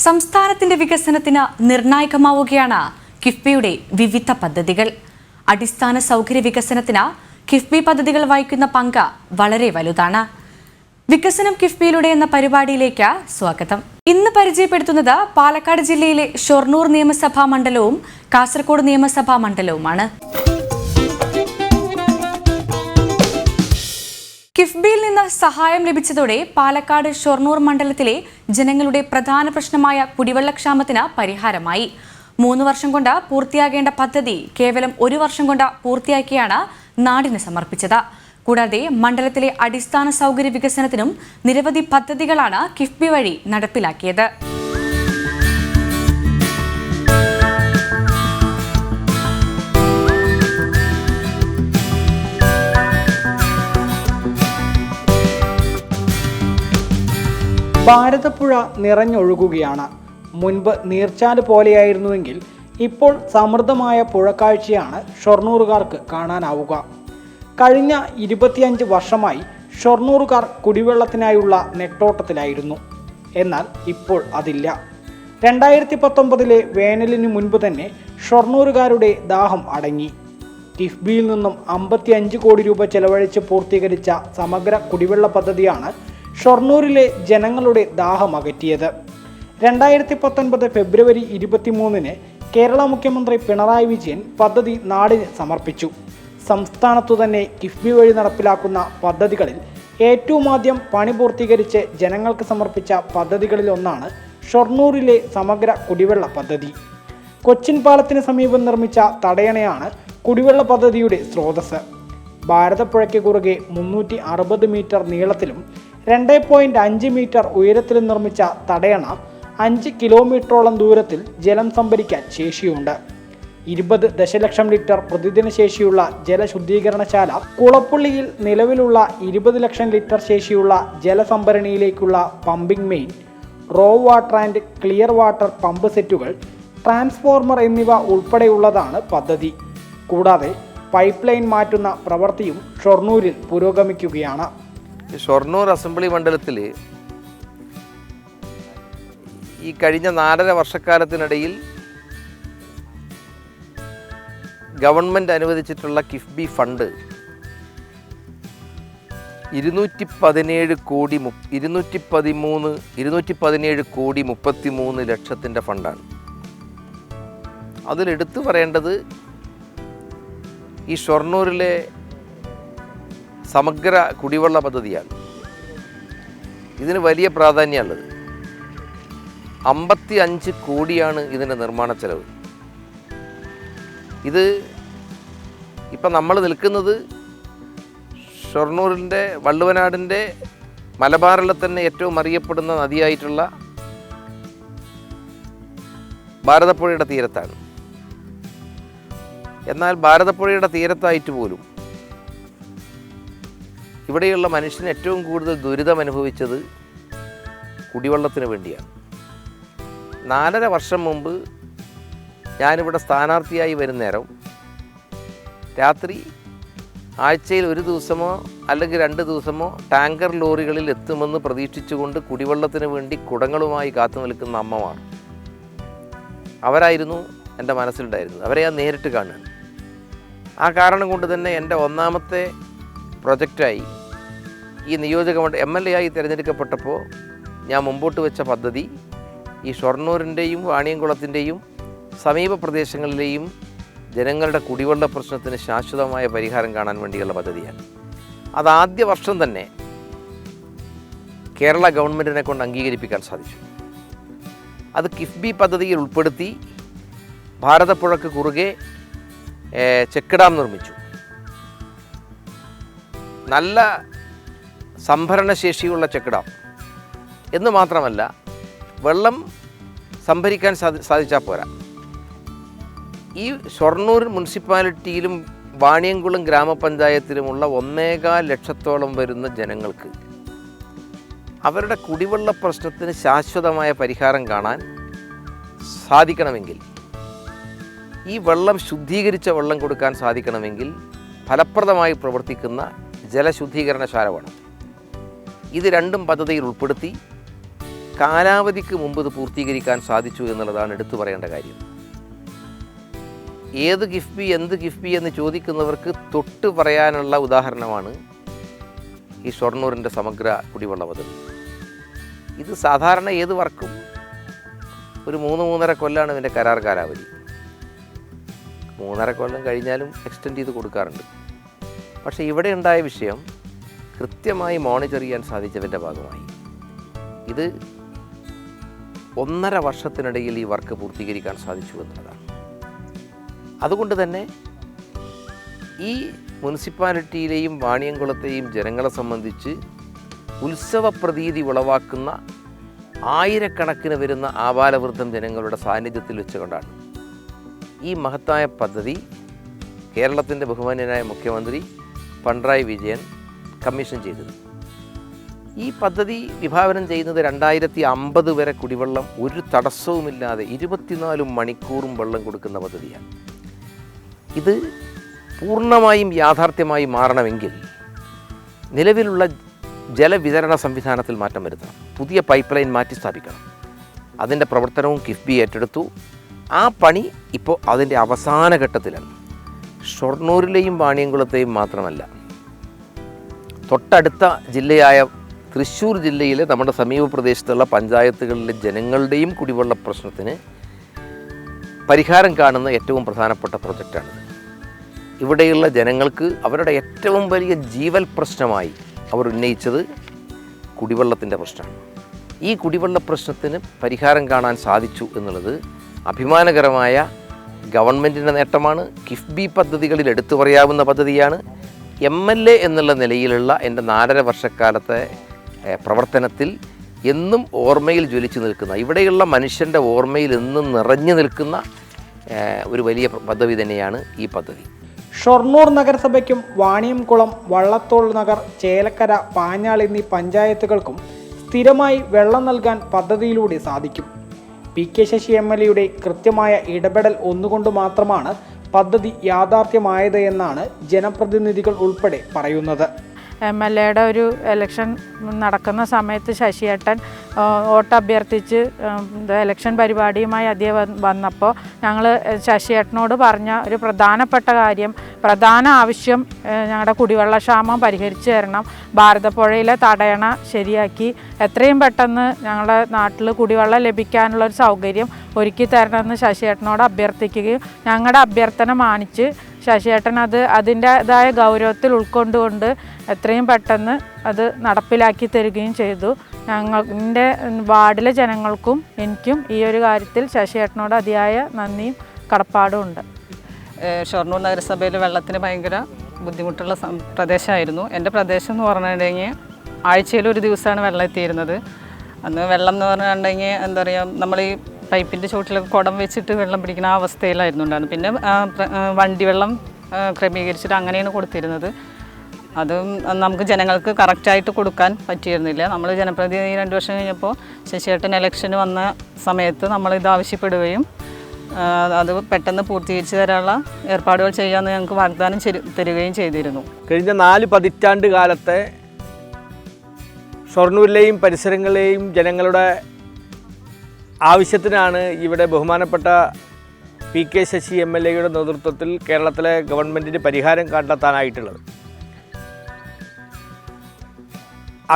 സംസ്ഥാനത്തിന്റെ വികസനത്തിന് നിർണായകമാവുകയാണ് കിഫ്ബിയുടെ വിവിധ പദ്ധതികൾ. അടിസ്ഥാന സൗകര്യ വികസനത്തിന് കിഫ്ബി പദ്ധതികൾ വഹിക്കുന്ന പങ്ക് വളരെ വലുതാണ്. വികസനം കിഫ്ബിയിലൂടെ എന്ന പരിപാടിയിലേക്ക് സ്വാഗതം. ഇന്ന് പരിചയപ്പെടുത്തുന്നത് പാലക്കാട് ജില്ലയിലെ ഷൊർണൂർ നിയമസഭാ മണ്ഡലവും കാസർഗോഡ് നിയമസഭാ മണ്ഡലവുമാണ്. കിഫ്ബിയിൽ നിന്ന് സഹായം ലഭിച്ചതോടെ പാലക്കാട് ഷൊർണൂർ മണ്ഡലത്തിലെ ജനങ്ങളുടെ പ്രധാന പ്രശ്നമായ കുടിവെള്ളക്ഷാമത്തിന് പരിഹാരമായി. 3 വർഷം കൊണ്ട് പൂർത്തിയാകേണ്ട പദ്ധതി കേവലം 1 വർഷം കൊണ്ട് പൂർത്തിയാക്കിയാണ് നാടിന് സമർപ്പിച്ചത്. കൂടാതെ മണ്ഡലത്തിലെ അടിസ്ഥാന സൗകര്യ വികസനത്തിനും നിരവധി പദ്ധതികളാണ് കിഫ്ബി വഴി നടപ്പിലാക്കിയത്. ഭാരതപ്പുഴ നിറഞ്ഞൊഴുകുകയാണ്. മുൻപ് നീർച്ചാല് പോലെയായിരുന്നുവെങ്കിൽ ഇപ്പോൾ സമൃദ്ധമായ പുഴക്കാഴ്ചയാണ് ഷൊർണൂറുകാർക്ക് കാണാനാവുക. കഴിഞ്ഞ 25 വർഷമായി ഷൊർണൂറുകാർ കുടിവെള്ളത്തിനായുള്ള നെട്ടോട്ടത്തിലായിരുന്നു. എന്നാൽ ഇപ്പോൾ അതില്ല. 2019 വേനലിന് മുൻപ് തന്നെ ഷൊർണൂറുകാരുടെ ദാഹം അടങ്ങി. കിഫ്ബിയിൽ നിന്നും 55 കോടി രൂപ ചെലവഴിച്ച് പൂർത്തീകരിച്ച സമഗ്ര കുടിവെള്ള പദ്ധതിയാണ് ഷൊർണൂരിലെ ജനങ്ങളുടെ ദാഹം അകറ്റിയത്. 2019 ഫെബ്രുവരി 23 കേരള മുഖ്യമന്ത്രി പിണറായി വിജയൻ പദ്ധതി നാടിന് സമർപ്പിച്ചു. സംസ്ഥാനത്തു തന്നെ കിഫ്ബി വഴി നടപ്പിലാക്കുന്ന പദ്ധതികളിൽ ഏറ്റവും ആദ്യം പണി പൂർത്തീകരിച്ച് ജനങ്ങൾക്ക് സമർപ്പിച്ച പദ്ധതികളിൽ ഒന്നാണ് ഷൊർണൂരിലെ സമഗ്ര കുടിവെള്ള പദ്ധതി. കൊച്ചിൻ പാലത്തിന് സമീപം നിർമ്മിച്ച തടയണയാണ് കുടിവെള്ള പദ്ധതിയുടെ സ്രോതസ്. ഭാരതപ്പുഴയ്ക്ക് കുറുകെ 360 മീറ്റർ നീളത്തിലും 2.5 മീറ്റർ ഉയരത്തിലും നിർമ്മിച്ച തടയണ 5 കിലോമീറ്ററോളം ദൂരത്തിൽ ജലം സംഭരിക്കാൻ ശേഷിയുണ്ട്. 20 ദശലക്ഷം ലിറ്റർ പ്രതിദിന ശേഷിയുള്ള ജലശുദ്ധീകരണശാല, കുളപ്പുള്ളിയിൽ നിലവിലുള്ള 20 ലക്ഷം ലിറ്റർ ശേഷിയുള്ള ജലസംഭരണിയിലേക്കുള്ള pumping main, raw water and clear water pump സെറ്റുകൾ, ട്രാൻസ്ഫോർമർ എന്നിവ ഉൾപ്പെടെയുള്ളതാണ് പദ്ധതി. കൂടാതെ പൈപ്പ് ലൈൻ മാറ്റുന്ന പ്രവൃത്തിയും ഷൊർണൂരിൽ പുരോഗമിക്കുകയാണ്. ഷൊർണൂർ അസംബ്ലി മണ്ഡലത്തിൽ ഈ കഴിഞ്ഞ 4.5 വർഷക്കാലത്തിനിടയിൽ ഗവൺമെൻറ് അനുവദിച്ചിട്ടുള്ള കിഫ്ബി ഫണ്ട് 217 കോടി 33 ലക്ഷത്തിൻ്റെ ഫണ്ടാണ്. അതിലെടുത്തു പറയേണ്ടത് ഈ ഷൊർണൂരിലെ സമഗ്ര കുടിവെള്ള പദ്ധതിയാണ്. ഇതിന് വലിയ പ്രാധാന്യമുള്ളത്. 55 കോടിയാണ് ഇതിൻ്റെ നിർമ്മാണ ചെലവ്. ഇത് ഇപ്പം നമ്മൾ നിൽക്കുന്നത് ഷൊർണൂരിൻ്റെ വള്ളുവനാടിൻ്റെ മലബാറിലെ തന്നെ ഏറ്റവും അറിയപ്പെടുന്ന നദിയായിട്ടുള്ള ഭാരതപ്പുഴയുടെ തീരത്താണ്. എന്നാൽ ഭാരതപ്പുഴയുടെ തീരത്തായിട്ട് പോലും ഇവിടെയുള്ള മനുഷ്യന് ഏറ്റവും കൂടുതൽ ദുരിതം അനുഭവിച്ചത് കുടിവെള്ളത്തിന് വേണ്ടിയാണ്. 4.5 വർഷം മുമ്പ് ഞാനിവിടെ സ്ഥാനാർത്ഥിയായി വരുന്നേരം രാത്രി ആഴ്ചയിൽ 1 ദിവസമോ അല്ലെങ്കിൽ 2 ദിവസമോ ടാങ്കർ ലോറികളിൽ എത്തുമെന്ന് പ്രതീക്ഷിച്ചുകൊണ്ട് കുടിവെള്ളത്തിന് വേണ്ടി കുടങ്ങളുമായി കാത്തു നിൽക്കുന്ന അമ്മമാർ അവരായിരുന്നു എൻ്റെ മനസ്സിലുണ്ടായിരുന്നത്. അവരെ ഞാൻ നേരിട്ട് കാണുകയാണ്. ആ കാരണം കൊണ്ട് തന്നെ എൻ്റെ ഒന്നാമത്തെ പ്രൊജക്റ്റായി ഈ നിയോജക MLA ആയി തിരഞ്ഞെടുക്കപ്പെട്ടപ്പോൾ ഞാൻ മുമ്പോട്ട് വെച്ച പദ്ധതി ഈ ഷൊർണൂരിൻ്റെയും വാണിയംകുളത്തിൻ്റെയും സമീപ പ്രദേശങ്ങളിലെയും ജനങ്ങളുടെ കുടിവെള്ള പ്രശ്നത്തിന് ശാശ്വതമായ പരിഹാരം കാണാൻ വേണ്ടിയുള്ള പദ്ധതിയാണ്. അത് ആദ്യ വർഷം തന്നെ കേരള ഗവൺമെൻറ്റിനെ കൊണ്ട് അംഗീകരിപ്പിക്കാൻ സാധിച്ചു. അത് കിഫ്ബി പദ്ധതിയിൽ ഉൾപ്പെടുത്തി ഭാരതപ്പുഴയ്ക്ക് കുറുകെ ചെക്ക് ഡാം നിർമ്മിച്ചു. നല്ല സംഭരണശേഷിയുള്ള ചെക്ക് ഡാം എന്ന് മാത്രമല്ല, വെള്ളം സംഭരിക്കാൻ സാധിച്ചാൽ പോരാ. ഈ ഷൊർണൂർ മുനിസിപ്പാലിറ്റിയിലും വാണിയംകുളം ഗ്രാമപഞ്ചായത്തിലുമുള്ള 1.25 ലക്ഷത്തോളം വരുന്ന ജനങ്ങൾക്ക് അവരുടെ കുടിവെള്ള പ്രശ്നത്തിന് ശാശ്വതമായ പരിഹാരം കാണാൻ സാധിക്കണമെങ്കിൽ, ഈ വെള്ളം ശുദ്ധീകരിച്ച വെള്ളം കൊടുക്കാൻ സാധിക്കണമെങ്കിൽ ഫലപ്രദമായി പ്രവർത്തിക്കുന്ന ജലശുദ്ധീകരണശാല വേണം. ഇത് രണ്ടും പദ്ധതിയിൽ ഉൾപ്പെടുത്തി കാലാവധിക്ക് മുമ്പ് ഇത് പൂർത്തീകരിക്കാൻ സാധിച്ചു എന്നുള്ളതാണ് എടുത്തു പറയേണ്ട കാര്യം. ഏത് കിഫ്ബി എന്ത് കിഫ്ബി എന്ന് ചോദിക്കുന്നവർക്ക് തൊട്ട് പറയാനുള്ള ഉദാഹരണമാണ് ഈ ഷൊർണൂരിൻ്റെ സമഗ്ര കുടിവെള്ള പദ്ധതി. ഇത് സാധാരണ ഏത് വർക്കും ഒരു 3-3.5 കൊല്ലമാണ് ഇതിൻ്റെ കരാർ കാലാവധി. 3.5 കൊല്ലം കഴിഞ്ഞാലും എക്സ്റ്റെൻഡ് ചെയ്ത് കൊടുക്കാറുണ്ട്. പക്ഷേ ഇവിടെ ഉണ്ടായ വിഷയം കൃത്യമായി മോണിറ്റർ ചെയ്യാൻ സാധിച്ചതിൻ്റെ ഭാഗമായി ഇത് 1.5 വർഷത്തിനിടയിൽ ഈ വർക്ക് പൂർത്തീകരിക്കാൻ സാധിച്ചു എന്നുള്ളതാണ്. അതുകൊണ്ട് തന്നെ ഈ മുനിസിപ്പാലിറ്റിയിലെയും വാണിയംകുളത്തെയും ജനങ്ങളെ സംബന്ധിച്ച് ഉത്സവ പ്രതീതി ഉളവാക്കുന്ന ആയിരക്കണക്കിന് വരുന്ന ആബാലവൃദ്ധം ജനങ്ങളുടെ സാന്നിധ്യത്തിൽ വെച്ചുകൊണ്ടാണ് ഈ മഹത്തായ പദ്ധതി കേരളത്തിൻ്റെ ബഹുമാന്യനായ മുഖ്യമന്ത്രി പിണറായി വിജയൻ കമ്മീഷൻ ചെയ്തത്. ഈ പദ്ധതി വിഭാവനം ചെയ്യുന്നത് 2050 വരെ കുടിവെള്ളം ഒരു തടസ്സവുമില്ലാതെ 24 മണിക്കൂറും വെള്ളം കൊടുക്കുന്ന പദ്ധതിയാണ്. ഇത് പൂർണ്ണമായും യാഥാർത്ഥ്യമായി മാറണമെങ്കിൽ നിലവിലുള്ള ജലവിതരണ സംവിധാനത്തിൽ മാറ്റം വരുത്തണം. പുതിയ പൈപ്പ് ലൈൻ മാറ്റി സ്ഥാപിക്കണം. അതിൻ്റെ പ്രവർത്തനവും കിഫ്ബി ഏറ്റെടുത്തു. ആ പണി ഇപ്പോൾ അതിൻ്റെ അവസാന ഘട്ടത്തിലാണ്. ഷൊർണൂരിലെയും വാണിയംകുളത്തെയും മാത്രമല്ല, തൊട്ടടുത്ത ജില്ലയായ തൃശ്ശൂർ ജില്ലയിലെ നമ്മുടെ സമീപ പ്രദേശത്തുള്ള പഞ്ചായത്തുകളിലെ ജനങ്ങളുടെയും കുടിവെള്ള പ്രശ്നത്തിന് പരിഹാരം കാണുന്ന ഏറ്റവും പ്രധാനപ്പെട്ട പ്രൊജക്റ്റാണിത്. ഇവിടെയുള്ള ജനങ്ങൾക്ക് അവരുടെ ഏറ്റവും വലിയ ജീവൽ പ്രശ്നമായി അവർ ഉന്നയിച്ചത് കുടിവെള്ളത്തിൻ്റെ പ്രശ്നമാണ്. ഈ കുടിവെള്ള പ്രശ്നത്തിന് പരിഹാരം കാണാൻ സാധിച്ചു എന്നുള്ളത് അഭിമാനകരമായ ഗവൺമെൻറ്റിൻ്റെ നേട്ടമാണ്. കിഫ്ബി പദ്ധതികളിൽ എടുത്തു പറയാവുന്ന പദ്ധതിയാണ്. MLA എന്നുള്ള നിലയിലുള്ള എൻ്റെ 4.5 വർഷക്കാലത്തെ പ്രവർത്തനത്തിൽ എന്നും ഓർമ്മയിൽ ജ്വലിച്ചു നിൽക്കുന്ന, ഇവിടെയുള്ള മനുഷ്യൻ്റെ ഓർമ്മയിൽ എന്നും നിറഞ്ഞു നിൽക്കുന്ന ഒരു വലിയ പദ്ധതി തന്നെയാണ് ഈ പദ്ധതി. ഷൊർണൂർ നഗരസഭയ്ക്കും വാണിയംകുളം, വള്ളത്തോൾ നഗർ, ചേലക്കര, പാഞ്ഞാൾ എന്നീ പഞ്ചായത്തുകൾക്കും സ്ഥിരമായി വെള്ളം നൽകാൻ പദ്ധതിയിലൂടെ സാധിക്കും. PK ശശി MLAയുടെ കൃത്യമായ ഇടപെടൽ ഒന്നുകൊണ്ട് മാത്രമാണ് പദ്ധതി യാഥാർത്ഥ്യമായത് എന്നാണ് ജനപ്രതിനിധികൾ ഉൾപ്പെടെ പറയുന്നത്. MLAയുടെ ഒരു ഇലക്ഷൻ നടക്കുന്ന സമയത്ത് ശശിയേട്ടൻ വോട്ട് അഭ്യർത്ഥിച്ച് ഇലക്ഷൻ പരിപാടിയുമായി അദ്ദേഹം വന്നപ്പോൾ ഞങ്ങൾ ശശിയേട്ടനോട് പറഞ്ഞ ഒരു പ്രധാന ആവശ്യം ഞങ്ങളുടെ കുടിവെള്ളക്ഷാമം പരിഹരിച്ചു തരണം, ഭാരതപ്പുഴയിലെ തടയണ ശരിയാക്കി എത്രയും പെട്ടെന്ന് ഞങ്ങളുടെ നാട്ടിൽ കുടിവെള്ളം ലഭിക്കാനുള്ളൊരു സൗകര്യം ഒരുക്കി തരണമെന്ന് ശശിയേട്ടനോട് അഭ്യർത്ഥിക്കുകയും ഞങ്ങളുടെ അഭ്യർത്ഥന മാനിച്ച് ശശിയേട്ടൻ അതിൻ്റെതായ ഗൗരവത്തിൽ ഉൾക്കൊണ്ടുകൊണ്ട് എത്രയും പെട്ടെന്ന് അത് നടപ്പിലാക്കി തരികയും ചെയ്തു. എൻ്റെ വാർഡിലെ ജനങ്ങൾക്കും എനിക്കും ഈ ഒരു കാര്യത്തിൽ ശശിയേട്ടനോട് അതിയായ നന്ദിയും കടപ്പാടും ഉണ്ട്. ഷൊർണൂർ നഗരസഭയിൽ വെള്ളത്തിന് ഭയങ്കര ബുദ്ധിമുട്ടുള്ള പ്രദേശമായിരുന്നു. എൻ്റെ പ്രദേശം എന്ന് പറഞ്ഞിട്ടുണ്ടെങ്കിൽ ആഴ്ചയിൽ ഒരു ദിവസമാണ് വെള്ളം എത്തിയിരുന്നത്. അന്ന് വെള്ളം എന്ന് പറഞ്ഞിട്ടുണ്ടെങ്കിൽ എന്താ പറയുക, നമ്മൾ ഈ പൈപ്പിൻ്റെ ചുവട്ടിലൊക്കെ കുടം വെച്ചിട്ട് വെള്ളം പിടിക്കുന്ന ആ അവസ്ഥയിലായിരുന്നു ഉണ്ടായിരുന്നത്. പിന്നെ വണ്ടി വെള്ളം ക്രമീകരിച്ചിട്ട് അങ്ങനെയാണ് കൊടുത്തിരുന്നത്. അതും നമുക്ക് ജനങ്ങൾക്ക് കറക്റ്റായിട്ട് കൊടുക്കാൻ പറ്റിയിരുന്നില്ല. നമ്മൾ ജനപ്രതിനിധി 2 വർഷം കഴിഞ്ഞപ്പോൾ ശശിയേട്ടൻ ഇലക്ഷന് വന്ന സമയത്ത് നമ്മളിത് ആവശ്യപ്പെടുകയും അത് പെട്ടെന്ന് പൂർത്തീകരിച്ച് തരാനുള്ള ഏർപ്പാടുകൾ ചെയ്യാമെന്ന് ഞങ്ങൾക്ക് വാഗ്ദാനം തരികയും ചെയ്തിരുന്നു. കഴിഞ്ഞ 4 പതിറ്റാണ്ട് കാലത്തെ ഷൊർണൂരിലെയും പരിസരങ്ങളിലെയും ജനങ്ങളുടെ ആവശ്യത്തിനാണ് ഇവിടെ ബഹുമാനപ്പെട്ട PK ശശി MLAയുടെ നേതൃത്വത്തിൽ കേരളത്തിലെ ഗവൺമെൻറ്റിന് പരിഹാരം കണ്ടെത്താനായിട്ടുള്ളത്.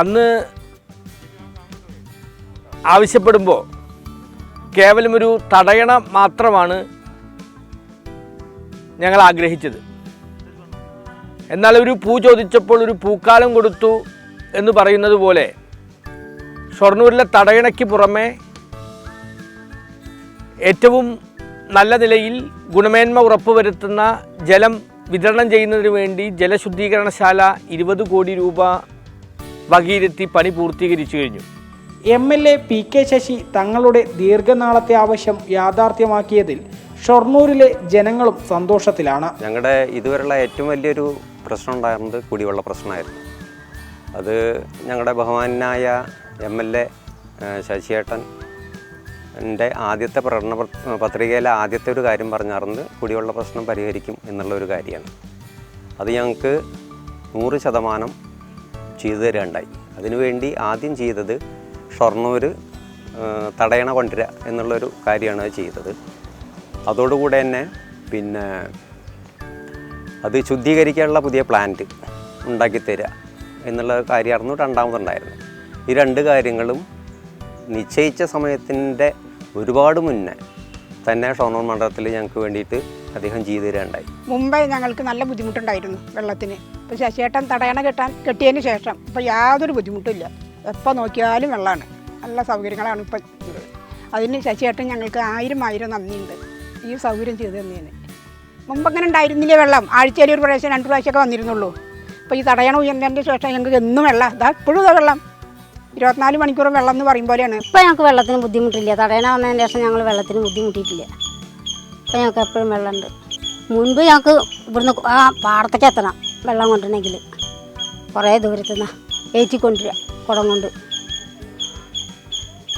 അന്ന് ആവശ്യപ്പെടുമ്പോൾ കേവലം ഒരു തടയണ മാത്രമാണ് ഞങ്ങൾ ആഗ്രഹിച്ചത്. എന്നാൽ ഒരു പൂ ചോദിച്ചപ്പോൾ ഒരു പൂക്കാലം കൊടുത്തു എന്ന് പറയുന്നത് പോലെ ഷൊർണൂരിലെ തടയണയ്ക്ക് പുറമെ ഏറ്റവും നല്ല നിലയിൽ ഗുണമേന്മ ഉറപ്പുവരുത്തുന്ന ജലം വിതരണം ചെയ്യുന്നതിന് വേണ്ടി ജലശുദ്ധീകരണശാല 20 കോടി രൂപ വകയിരുത്തി പണി പൂർത്തീകരിച്ചു കഴിഞ്ഞു. MLA PK ശശി തങ്ങളുടെ ദീർഘനാളത്തെ ആവശ്യം യാഥാർത്ഥ്യമാക്കിയതിൽ ഷൊർണൂരിലെ ജനങ്ങളും സന്തോഷത്തിലാണ്. ഞങ്ങളുടെ ഇതുവരെയുള്ള ഏറ്റവും വലിയൊരു പ്രശ്നം ഉണ്ടായിരുന്നത് കുടിവെള്ള പ്രശ്നമായിരുന്നു. അത് ഞങ്ങളുടെ ബഹുമാനായ MLA ശശിയേട്ടൻ എൻ്റെ ആദ്യത്തെ പ്രകടന പത്രികയിലെ ആദ്യത്തെ ഒരു കാര്യം പറഞ്ഞിരുന്നത് കുടിവെള്ള പ്രശ്നം പരിഹരിക്കും എന്നുള്ളൊരു കാര്യമാണ്. അത് ഞങ്ങൾക്ക് 100% ചെയ്തു തരാനുണ്ടായി. അതിനുവേണ്ടി ആദ്യം ചെയ്തത് ഷൊർണൂർ തടയണ കൊണ്ടുവരിക എന്നുള്ളൊരു കാര്യമാണ് അത് ചെയ്തത്. അതോടുകൂടെ തന്നെ പിന്നെ അത് ശുദ്ധീകരിക്കാനുള്ള പുതിയ പ്ലാന്റ് ഉണ്ടാക്കിത്തരിക എന്നുള്ള കാര്യമായിരുന്നു രണ്ടാമതുണ്ടായിരുന്നത്. ഈ രണ്ട് കാര്യങ്ങളും നിശ്ചയിച്ച സമയത്തിൻ്റെ ഒരുപാട് മുന്നേ തന്നെ ഷൊർണൂർ മണ്ഡലത്തിൽ ഞങ്ങൾക്ക് വേണ്ടിയിട്ട് അദ്ദേഹം ചെയ്തു തരികയുണ്ടായി. മുമ്പേ ഞങ്ങൾക്ക് നല്ല ബുദ്ധിമുട്ടുണ്ടായിരുന്നു വെള്ളത്തിന്. ഇപ്പോൾ ശശിയേട്ടൻ തടയണ കെട്ടിയതിന് ശേഷം ഇപ്പോൾ യാതൊരു ബുദ്ധിമുട്ടില്ല. എപ്പോൾ നോക്കിയാലും വെള്ളമാണ്, നല്ല സൗകര്യങ്ങളാണ് ഇപ്പം ഉള്ളത്. അതിന് ശശിയേട്ടൻ ഞങ്ങൾക്ക് ആയിരം നന്ദിയുണ്ട് ഈ സൗകര്യം ചെയ്തു തന്നതിന്. മുമ്പ് അങ്ങനെ ഉണ്ടായിരുന്നില്ല വെള്ളം, ആഴ്ചയിൽ ഒരു പ്രാവശ്യം 2 പ്രാവശ്യമൊക്കെ വന്നിരുന്നുള്ളൂ. ഇപ്പോൾ ഈ തടയണ ഉയർന്നതിൻ്റെ ശേഷം ഞങ്ങൾക്ക് എന്നും വെള്ളം, ഇതാ ഇപ്പോഴും ഇതാ വെള്ളം 24 മണിക്കൂറും വെള്ളം എന്ന് പറയും പോലെയാണ്. ഇപ്പോൾ ഞങ്ങൾക്ക് വെള്ളത്തിന് ബുദ്ധിമുട്ടില്ല. തടയണ വന്നതിന് ശേഷം ഞങ്ങൾ വെള്ളത്തിന് ബുദ്ധിമുട്ടിയിട്ടില്ല. ഇപ്പോൾ ഞങ്ങൾക്ക് എപ്പോഴും വെള്ളമുണ്ട്. മുൻപ് ഞങ്ങൾക്ക് ഇവിടുന്ന് ആ പാടത്തേക്ക് എത്തണം വെള്ളം കൊണ്ടുണ്ടെങ്കിൽ, കുറേ ദൂരത്തുനിന്ന് ഏറ്റിക്കൊണ്ടിരിക്കുക കുടം കൊണ്ട്.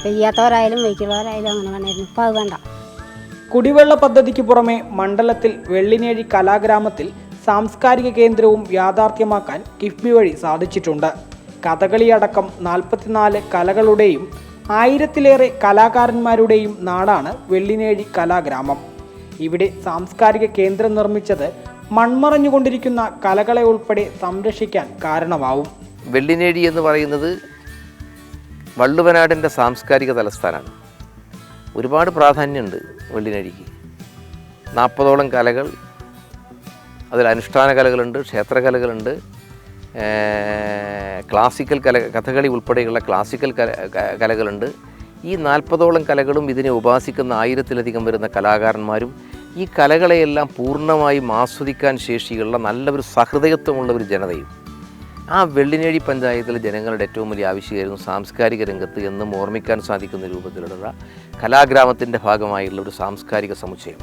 പെയ്യാത്തവരായാലും വെയ്ക്കുള്ളവരായാലും അങ്ങനെ വേണമായിരുന്നു. ഇപ്പോൾ അത് വേണ്ട. കുടിവെള്ള പദ്ധതിക്ക് പുറമെ മണ്ഡലത്തിൽ വെള്ളിനേഴി കലാഗ്രാമത്തിൽ സാംസ്കാരിക കേന്ദ്രവും യാഥാർത്ഥ്യമാക്കാൻ കിഫ്ബി വഴി സാധിച്ചിട്ടുണ്ട്. കഥകളിയടക്കം 44 കലകളുടെയും 1000-ലേറെ കലാകാരന്മാരുടെയും നാടാണ് വെള്ളിനേഴി കലാഗ്രാമം. ഇവിടെ സാംസ്കാരിക കേന്ദ്രം നിർമ്മിച്ചത് മൺമറഞ്ഞുകൊണ്ടിരിക്കുന്ന കലകളെ ഉൾപ്പെടെ സംരക്ഷിക്കാൻ കാരണമാവും. വെള്ളിനേഴി എന്ന് പറയുന്നത് വള്ളുവനാടിൻ്റെ സാംസ്കാരിക തലസ്ഥാനമാണ്. ഒരുപാട് പ്രാധാന്യമുണ്ട് വെള്ളിനേഴിക്ക്. 40ഓളം കലകൾ, അതിൽ അനുഷ്ഠാന കലകളുണ്ട്, ക്ഷേത്രകലകളുണ്ട്, ക്ലാസിക്കൽ കഥകളി ഉൾപ്പെടെയുള്ള ക്ലാസിക്കൽ കലകളുണ്ട്. ഈ 40ഓളം കലകളും ഇതിനെ ഉപാസിക്കുന്ന 1000-ലധികം വരുന്ന കലാകാരന്മാരും ഈ കലകളെയെല്ലാം പൂർണ്ണമായും ആസ്വദിക്കാൻ ശേഷിയുള്ള നല്ലൊരു സഹൃദയത്വമുള്ള ഒരു ജനതയും. ആ വെള്ളിനേഴി പഞ്ചായത്തിലെ ജനങ്ങളുടെ ഏറ്റവും വലിയ ആവശ്യമായിരുന്നു സാംസ്കാരിക രംഗത്ത് എന്നും ഓർമ്മിക്കാൻ സാധിക്കുന്ന രൂപത്തിലുള്ള കലാഗ്രാമത്തിൻ്റെ ഭാഗമായുള്ള ഒരു സാംസ്കാരിക സമുച്ചയം.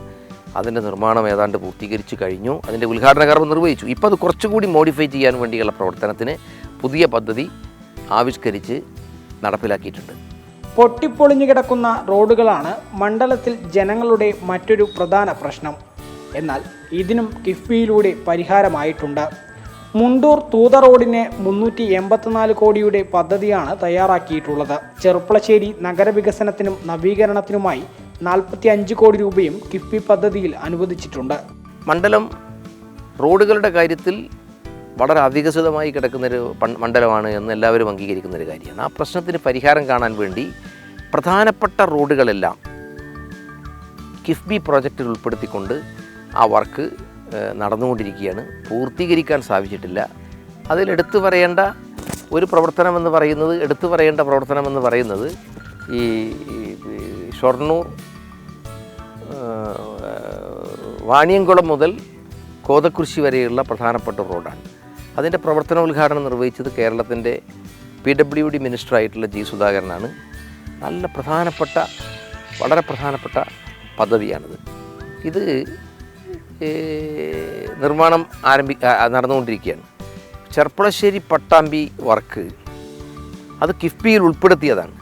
അതിൻ്റെ നിർമ്മാണം ഏതാണ്ട് പൂർത്തീകരിച്ച് കഴിഞ്ഞു. അതിൻ്റെ ഉദ്ഘാടന കർമ്മം നിർവഹിച്ചു. ഇപ്പോൾ അത് കുറച്ചുകൂടി മോഡിഫൈ ചെയ്യാൻ വേണ്ടിയുള്ള പ്രവർത്തനത്തിന് പുതിയ പദ്ധതി ആവിഷ്കരിച്ച് നടപ്പിലാക്കിയിട്ടുണ്ട്. പൊട്ടിപ്പൊളിഞ്ഞു കിടക്കുന്ന റോഡുകളാണ് മണ്ഡലത്തിൽ ജനങ്ങളുടെ മറ്റൊരു പ്രധാന പ്രശ്നം. എന്നാൽ ഇതിനും കിഫ്ബിയിലൂടെ പരിഹാരമായിട്ടുണ്ട്. മുണ്ടൂർ തൂത റോഡിന് 384 കോടിയുടെ പദ്ധതിയാണ് തയ്യാറാക്കിയിട്ടുള്ളത്. ചെറുപ്പളശ്ശേരി നഗരവികസനത്തിനും നവീകരണത്തിനുമായി 45 കോടി രൂപയും കിഫ്ബി പദ്ധതിയിൽ അനുവദിച്ചിട്ടുണ്ട്. മണ്ഡലം റോഡുകളുടെ കാര്യത്തിൽ വളരെ അവികസിതമായി കിടക്കുന്നൊരു മണ്ഡലമാണ് എന്ന് എല്ലാവരും അംഗീകരിക്കുന്നൊരു കാര്യമാണ്. ആ പ്രശ്നത്തിന് പരിഹാരം കാണാൻ വേണ്ടി പ്രധാനപ്പെട്ട റോഡുകളെല്ലാം കിഫ്ബി പ്രോജക്റ്റിൽ ഉൾപ്പെടുത്തിക്കൊണ്ട് ആ വർക്ക് നടന്നുകൊണ്ടിരിക്കുകയാണ്. പൂർത്തീകരിക്കാൻ സാധിച്ചിട്ടില്ല. അതിൽ എടുത്തു പറയേണ്ട പ്രവർത്തനമെന്ന് പറയുന്നത് ഈ ഷൊർണൂർ വാണിയംകുളം മുതൽ കോതക്കുരിശി വരെയുള്ള പ്രധാനപ്പെട്ട റോഡാണ്. അതിൻ്റെ പ്രവർത്തന ഉദ്ഘാടനം നിർവഹിച്ചത് കേരളത്തിൻ്റെ PWD മിനിസ്റ്ററായിട്ടുള്ള G. സുധാകരനാണ്. വളരെ പ്രധാനപ്പെട്ട പദ്ധതിയാണിത്. ഇത് നിർമ്മാണം നടന്നുകൊണ്ടിരിക്കുകയാണ്. ചെർപ്പളശ്ശേരി പട്ടാമ്പി വർക്ക് അത് കിഫ്ബിയിൽ ഉൾപ്പെടുത്തിയതാണ്.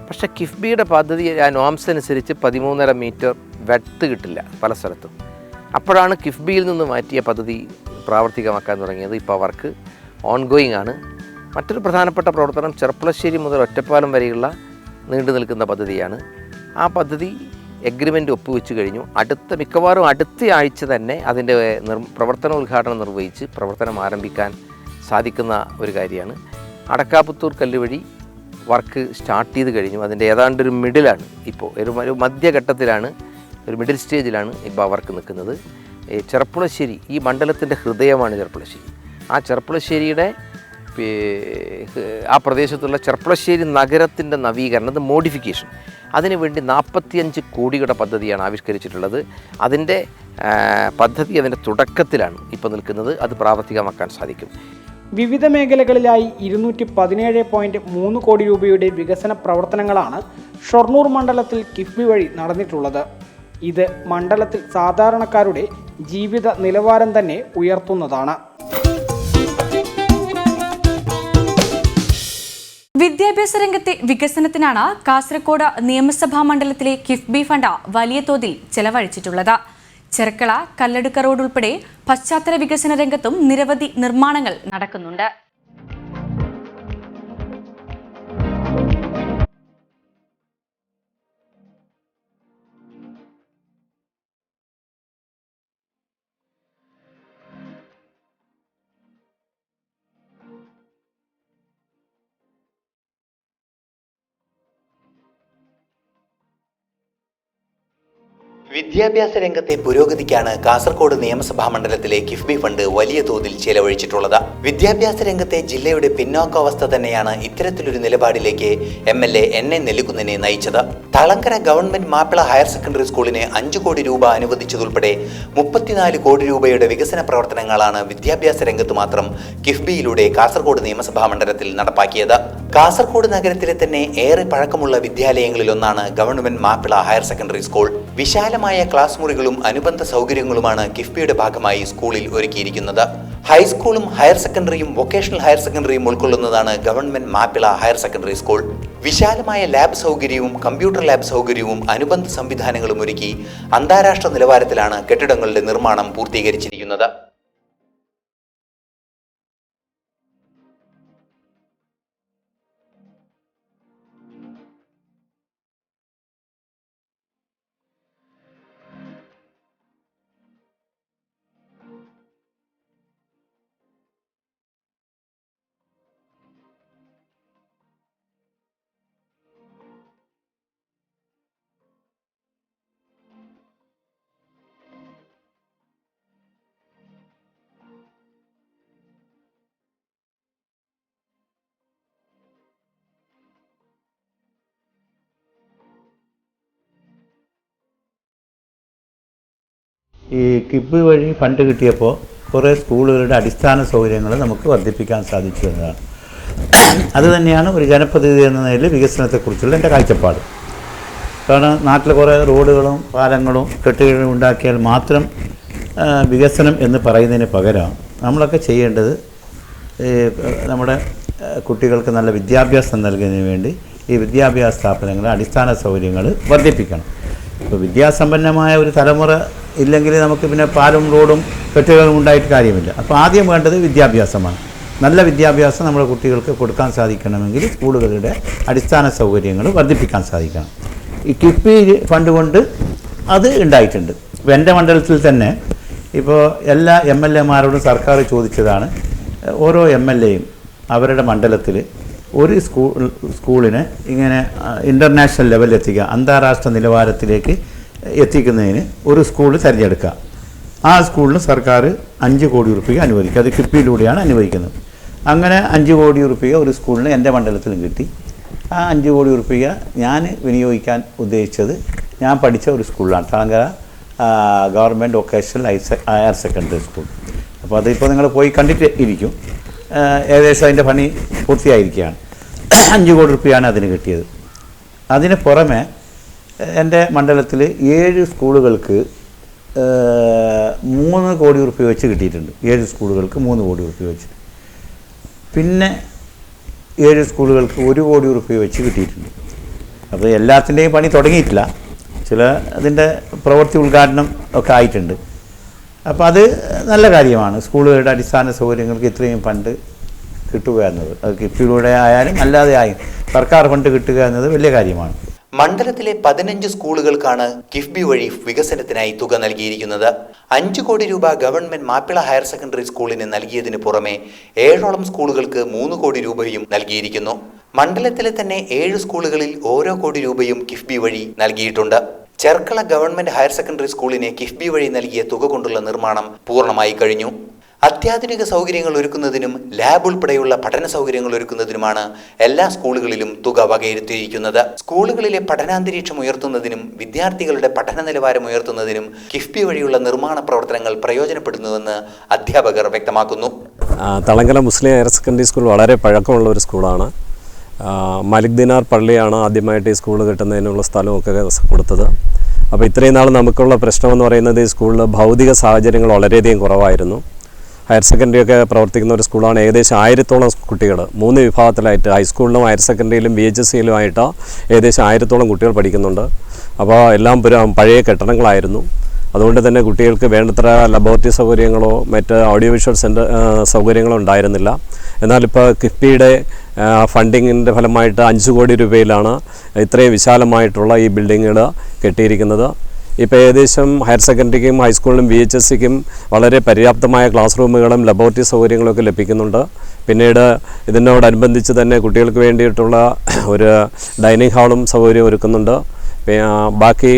പക്ഷേ കിഫ്ബിയുടെ പദ്ധതി നോംസ് അനുസരിച്ച് 13.5 മീറ്റർ വെഡ്ത്ത് കിട്ടില്ല പല സ്ഥലത്തും. അപ്പോഴാണ് കിഫ്ബിയിൽ നിന്ന് മാറ്റിയ പദ്ധതി പ്രാവർത്തികമാക്കാൻ തുടങ്ങിയത്. ഇപ്പോൾ വർക്ക് ഓൺഗോയിങ് ആണ്. മറ്റൊരു പ്രധാനപ്പെട്ട പ്രവർത്തനം ചെർപ്പളശ്ശേരി മുതൽ ഒറ്റപ്പാലം വരെയുള്ള നീണ്ടു നിൽക്കുന്ന പദ്ധതിയാണ്. ആ പദ്ധതി എഗ്രിമെൻ്റ് ഒപ്പുവെച്ച് കഴിഞ്ഞു. മിക്കവാറും അടുത്ത ആഴ്ച തന്നെ അതിൻ്റെ പ്രവർത്തന ഉദ്ഘാടനം നിർവഹിച്ച് പ്രവർത്തനം ആരംഭിക്കാൻ സാധിക്കുന്ന ഒരു കാര്യമാണ്. അടക്കാപുത്തൂർ കല്ലുവഴി വർക്ക് സ്റ്റാർട്ട് ചെയ്ത് കഴിഞ്ഞു. അതിൻ്റെ ഏതാണ്ട് ഒരു മിഡിലാണ്, ഇപ്പോൾ ഒരു മധ്യഘട്ടത്തിലാണ്, ഒരു മിഡിൽ സ്റ്റേജിലാണ് ഇപ്പോൾ ആ വർക്ക് നിൽക്കുന്നത്. ചെർപ്പളശ്ശേരി ഈ മണ്ഡലത്തിൻ്റെ ഹൃദയമാണ് ചെർപ്പളശ്ശേരി. ആ ചെർപ്പളശ്ശേരിയുടെ ആ പ്രദേശത്തുള്ള ചെർപ്പളശ്ശേരി നഗരത്തിൻ്റെ നവീകരണം, മോഡിഫിക്കേഷൻ, അതിനുവേണ്ടി 45 കോടിയുടെ പദ്ധതിയാണ് ആവിഷ്കരിച്ചിട്ടുള്ളത്. അതിൻ്റെ അതിൻ്റെ തുടക്കത്തിലാണ് ഇപ്പോൾ നിൽക്കുന്നത്. അത് പ്രാവർത്തികമാക്കാൻ സാധിക്കും. വിവിധ മേഖലകളിലായി 217.3 കോടി രൂപയുടെ വികസന പ്രവർത്തനങ്ങളാണ് ഷൊർണൂർ മണ്ഡലത്തിൽ കിഫ്ബി വഴി നടന്നിട്ടുള്ളത്. ഇത് മണ്ഡലത്തിൽ സാധാരണക്കാരുടെ ജീവിത നിലവാരം തന്നെ ഉയർത്തുന്നതാണ്. വിദ്യാഭ്യാസ രംഗത്തെ വികസനത്തിനാണ് കാസർഗോഡ് നിയമസഭാ മണ്ഡലത്തിലെ കിഫ്ബി ഫണ്ട് വലിയ തോതിൽ ചെലവഴിച്ചിട്ടുള്ളത്. ചെർക്കള, കല്ലടുക്ക റോഡ് ഉൾപ്പെടെ പശ്ചാത്തല വികസന രംഗത്തും നിരവധി നിർമ്മാണങ്ങൾ നടക്കുന്നുണ്ട്. വിദ്യാഭ്യാസ രംഗത്തെ പുരോഗതിക്കാണ് കാസർഗോഡ് നിയമസഭാ മണ്ഡലത്തിലെ കിഫ്ബി ഫണ്ട് വലിയ തോതിൽ ചെലവഴിച്ചിട്ടുള്ളത്. വിദ്യാഭ്യാസ രംഗത്തെ ജില്ലയുടെ പിന്നോക്കാവസ്ഥ തന്നെയാണ് ഇത്തരത്തിലൊരു നിലപാടിലേക്ക് MLA NA നെല്ലിക്കുന്നിനെ നയിച്ചത്. Thalangara government Mappila higher secondary സ്കൂളിന് 5 കോടി രൂപ അനുവദിച്ചതുൾപ്പെടെ 34 കോടി രൂപയുടെ വികസന പ്രവർത്തനങ്ങളാണ് വിദ്യാഭ്യാസ രംഗത്ത് മാത്രം കിഫ്ബിയിലൂടെ കാസർഗോഡ് നിയമസഭാ മണ്ഡലത്തിൽ നടപ്പാക്കിയത്. കാസർഗോഡ് നഗരത്തിലെ തന്നെ ഏറെ പഴക്കമുള്ള വിദ്യാലയങ്ങളിലൊന്നാണ് government Mappila higher secondary school. വിശാലമായ ക്ലാസ് മുറികളും അനുബന്ധ സൗകര്യങ്ങളുമാണ് കിഫ്ബിയുടെ ഭാഗമായി സ്കൂളിൽ ഒരുക്കിയിരിക്കുന്നത്. ഹൈസ്കൂളും ഹയർ സെക്കൻഡറിയും വൊക്കേഷണൽ ഹയർ സെക്കൻഡറിയും ഉൾക്കൊള്ളുന്നതാണ് government Mappila higher secondary school. വിശാലമായ ലാബ് സൗകര്യവും കമ്പ്യൂട്ടർ ലാബ് സൗകര്യവും അനുബന്ധ സംവിധാനങ്ങളും ഒരുക്കി അന്താരാഷ്ട്ര നിലവാരത്തിലാണ് കെട്ടിടങ്ങളുടെ നിർമ്മാണം പൂർത്തീകരിച്ചിരിക്കുന്നത്. ഈ കിഫ്ബി വഴി ഫണ്ട് കിട്ടിയപ്പോൾ കുറേ സ്കൂളുകളുടെ അടിസ്ഥാന സൗകര്യങ്ങൾ നമുക്ക് വർദ്ധിപ്പിക്കാൻ സാധിച്ചു എന്നതാണ്. അതുതന്നെയാണ് ഒരു ജനപ്രതിനിധി എന്ന നിലയിൽ വികസനത്തെക്കുറിച്ചുള്ള എൻ്റെ കാഴ്ചപ്പാട്. കാരണം നാട്ടിൽ കുറേ റോഡുകളും പാലങ്ങളും കെട്ടുകളും ഉണ്ടാക്കിയാൽ മാത്രം വികസനം എന്ന് പറയുന്നതിന് പകരം നമ്മളൊക്കെ ചെയ്യേണ്ടത് നമ്മുടെ കുട്ടികൾക്ക് നല്ല വിദ്യാഭ്യാസം നൽകുന്നതിന് വേണ്ടി ഈ വിദ്യാഭ്യാസ സ്ഥാപനങ്ങളെ അടിസ്ഥാന സൗകര്യങ്ങൾ വർദ്ധിപ്പിക്കണം. ഇപ്പോൾ വിദ്യാസമ്പന്നമായ ഒരു തലമുറ ഇല്ലെങ്കിൽ നമുക്ക് പിന്നെ പാലും റോഡും കെട്ടുകളും ഉണ്ടായിട്ട് കാര്യമില്ല. അപ്പോൾ ആദ്യം വേണ്ടത് വിദ്യാഭ്യാസമാണ്. നല്ല വിദ്യാഭ്യാസം നമ്മുടെ കുട്ടികൾക്ക് കൊടുക്കാൻ സാധിക്കണമെങ്കിൽ സ്കൂളുകളുടെ അടിസ്ഥാന സൗകര്യങ്ങൾ വർദ്ധിപ്പിക്കാൻ സാധിക്കണം. ഈ കിഫ്ബി ഫണ്ട് കൊണ്ട് അത് ഉണ്ടായിട്ടുണ്ട്. ഇപ്പോൾ എൻ്റെ മണ്ഡലത്തിൽ തന്നെ ഇപ്പോൾ എല്ലാ MLA-മാരോടും സർക്കാർ ചോദിച്ചതാണ്, ഓരോ MLA-യും അവരുടെ മണ്ഡലത്തിൽ ഒരു സ്കൂളിനെ ഇങ്ങനെ ഇൻ്റർനാഷണൽ ലെവലിൽ എത്തിക്കുക, അന്താരാഷ്ട്ര നിലവാരത്തിലേക്ക് എത്തിക്കുന്നതിന് ഒരു സ്കൂൾ തിരഞ്ഞെടുക്കുക. ആ സ്കൂളിന് സർക്കാർ 5 കോടി രൂപ അനുവദിക്കുക. അത് കിഫ്ബിയിലൂടെയാണ് അനുവദിക്കുന്നത്. അങ്ങനെ 5 കോടി രൂപ ഒരു സ്കൂളിന് എൻ്റെ മണ്ഡലത്തിലും കിട്ടി. ആ 5 കോടി രൂപ ഞാൻ വിനിയോഗിക്കാൻ ഉദ്ദേശിച്ചത് ഞാൻ പഠിച്ച ഒരു സ്കൂളിലാണ്, Thalangara government vocational higher secondary school. അപ്പോൾ അതിപ്പോൾ നിങ്ങൾ പോയി കണ്ടിട്ട് ഇരിക്കും. ഏകദേശം അതിൻ്റെ പണി പൂർത്തിയായിരിക്കുകയാണ്. 5 കോടി രൂപയാണ് അതിന് കിട്ടിയത്. അതിന് പുറമെ എൻ്റെ മണ്ഡലത്തിൽ 7 സ്കൂളുകൾക്ക് 3 കോടി രൂപ വെച്ച് കിട്ടിയിട്ടുണ്ട്. 7 സ്കൂളുകൾക്ക് 3 കോടി രൂപ വെച്ച്. പിന്നെ 7 സ്കൂളുകൾക്ക് 1 കോടി രൂപ വെച്ച് കിട്ടിയിട്ടുണ്ട്. അപ്പോൾ എല്ലാത്തിൻ്റെയും പണി തുടങ്ങിയിട്ടില്ല, ചില അതിൻ്റെ പ്രവൃത്തി ഉദ്ഘാടനം ഒക്കെ ആയിട്ടുണ്ട്. അപ്പോൾ അത് നല്ല കാര്യമാണ്. സ്കൂളുകളുടെ അടിസ്ഥാന സൗകര്യങ്ങൾക്ക് ഇത്രയും ഫണ്ട് കിട്ടുക എന്നത്, അത് കിഫ്ബിയിലൂടെ ആയാലും അല്ലാതെ ആയും സർക്കാർ ഫണ്ട് കിട്ടുക എന്നത് വലിയ കാര്യമാണ്. മണ്ഡലത്തിലെ 15 സ്കൂളുകൾക്കാണ് കിഫ്ബി വഴി വികസനത്തിനായി തുക നൽകിയിരിക്കുന്നത്. 5 കോടി രൂപ ഗവൺമെന്റ് മാപ്പിള ഹയർ സെക്കൻഡറി സ്കൂളിന് നൽകിയതിനു പുറമെ 7ഓളം സ്കൂളുകൾക്ക് 3 കോടി രൂപയും നൽകിയിരിക്കുന്നു. മണ്ഡലത്തിലെ തന്നെ 7 സ്കൂളുകളിൽ ഓരോ കോടി രൂപയും കിഫ്ബി വഴി നൽകിയിട്ടുണ്ട്. ചെർക്കള ഗവൺമെന്റ് ഹയർ സെക്കൻഡറി സ്കൂളിന് കിഫ്ബി വഴി നൽകിയ തുക കൊണ്ടുള്ള നിർമ്മാണം പൂർണ്ണമായി കഴിഞ്ഞു. അത്യാധുനിക സൗകര്യങ്ങൾ ഒരുക്കുന്നതിനും ലാബ് ഉൾപ്പെടെയുള്ള പഠന സൗകര്യങ്ങൾ ഒരുക്കുന്നതിനുമാണ് എല്ലാ സ്കൂളുകളിലും തുക വകയിരുത്തിയിരിക്കുന്നത്. സ്കൂളുകളിലെ പഠനാന്തരീക്ഷം ഉയർത്തുന്നതിനും വിദ്യാർത്ഥികളുടെ പഠന നിലവാരം ഉയർത്തുന്നതിനും കിഫ്ബി വഴിയുള്ള നിർമ്മാണ പ്രവർത്തനങ്ങൾ പ്രയോജനപ്പെടുന്നുവെന്ന് അധ്യാപകർ വ്യക്തമാക്കുന്നു. തളങ്കര മുസ്ലിം ഹയർ സെക്കൻഡറി സ്കൂൾ വളരെ പഴക്കമുള്ള ഒരു സ്കൂളാണ്. മലിക് ദിനാർ പള്ളിയാണ് ആദ്യമായിട്ട് ഈ സ്കൂൾ കിട്ടുന്നതിനുള്ള സ്ഥലമൊക്കെ കൊടുത്തത്. അപ്പോൾ ഇത്രയും നാൾ നമുക്കുള്ള പ്രശ്നമെന്ന് പറയുന്നത് ഈ സ്കൂളിൽ ഭൗതിക സാഹചര്യങ്ങൾ വളരെയധികം കുറവായിരുന്നു. ഹയർ സെക്കൻഡറി ഒക്കെ പ്രവർത്തിക്കുന്ന ഒരു സ്കൂളാണ്. ഏകദേശം 1000-ഓളം കുട്ടികൾ 3 വിഭാഗത്തിലായിട്ട് ഹൈസ്കൂളിലും ഹയർ സെക്കൻഡറിയിലും BHSCയിലുമായിട്ട് ഏകദേശം 1000-ഓളം കുട്ടികൾ പഠിക്കുന്നുണ്ട്. അപ്പോൾ എല്ലാം പഴയ കെട്ടിടങ്ങളായിരുന്നു. അതുകൊണ്ട് തന്നെ കുട്ടികൾക്ക് വേണ്ടത്ര ലബോറട്ടറി സൗകര്യങ്ങളോ മറ്റ് ഓഡിയോ വിഷ്വൽ സൗകര്യങ്ങളോ ഉണ്ടായിരുന്നില്ല. എന്നാലിപ്പോൾ കിഫ്ബിയുടെ ഫണ്ടിങ്ങിൻ്റെ ഫലമായിട്ട് 5 കോടി രൂപയിലാണ് ഇത്രയും വിശാലമായിട്ടുള്ള ഈ ബിൽഡിങ്ങുകൾ കെട്ടിയിരിക്കുന്നത്. ഇപ്പോൾ ഏകദേശം ഹയർ സെക്കൻഡറിക്കും ഹൈസ്കൂളിനും BHSCക്കും വളരെ പര്യാപ്തമായ ക്ലാസ് റൂമുകളും ലബോറട്ടറി സൗകര്യങ്ങളൊക്കെ ലഭിക്കുന്നുണ്ട്. പിന്നീട് ഇതിനോടനുബന്ധിച്ച് തന്നെ കുട്ടികൾക്ക് വേണ്ടിയിട്ടുള്ള ഒരു ഡൈനിങ് ഹാളും സൗകര്യം ഒരുക്കുന്നുണ്ട്. ബാക്കി